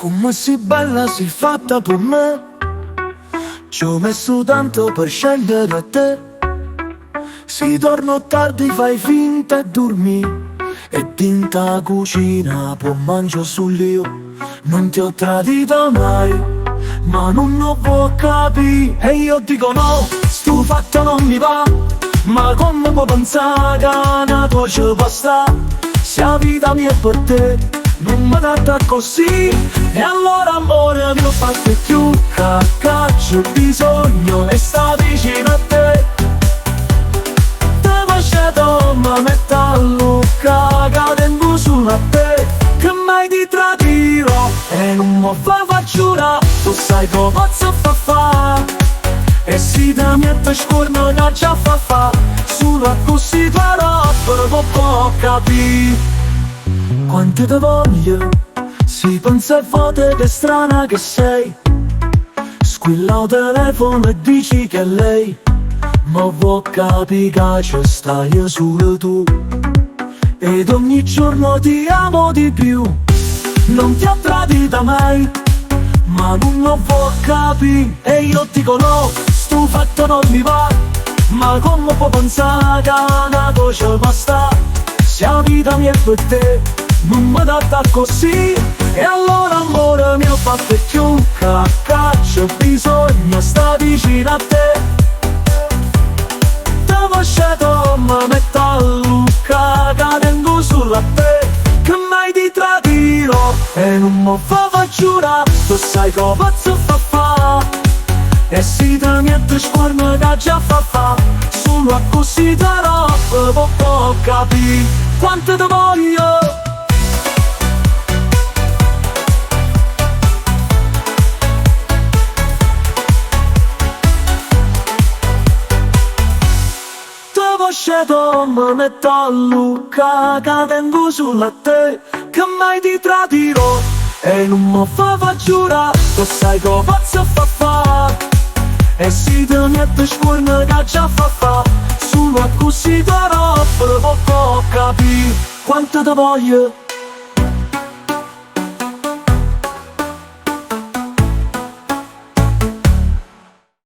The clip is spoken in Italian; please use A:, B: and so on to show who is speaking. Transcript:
A: Come sei bella, sei fatta per me. Ci ho messo tanto per scegliere te. Se torno tardi fai finta e dormi, e dinta cucina poi mangio sull'io. Non ti ho tradito mai, ma non lo può capire. E io dico no, sto fatto non mi va. Ma come può pensare che una tua ci basta? Se la vita mia è per te, non mi tratta così. E allora amore mio fate più c'ho bisogno e sta vicino a te. Te faccio ma metto a Luca, cadendo sulla te. Che mai ti tradirò e non mi fa giura. Tu sai come posso fa. E si da mette scorno da già fa. Solo così tua roba può capire. Quante te voglio, si pensa e foto che strana che sei. Squilla il telefono e dici che è lei. Ma vuoi capire che ci stai solo tu. Ed ogni giorno ti amo di più. Non ti ho tradita mai, ma non lo vuoi capire. E io dico no, sto fatto non mi va. Ma come può pensare che una cosa basta? Se la vita mia è per te, non mi tratta così. E allora amore mio fate più c'ho bisogno sta vicino a te. Te faccio ma metto a Luca, cadendo sulla te. Che mai ti tradirò e non mi fa giura. Tu sai come posso fa. E si te niente scorno che già fa. Solo così te roba può capire. Quanto te voglio. Scedo, mi metto a Luca, cadendo sulla te. Che mai ti tradirò e non mi fa giura. Tu sai come posso fa. E si te niente scorno che già fa. Solo così te roba può capire. Quanto te voglio.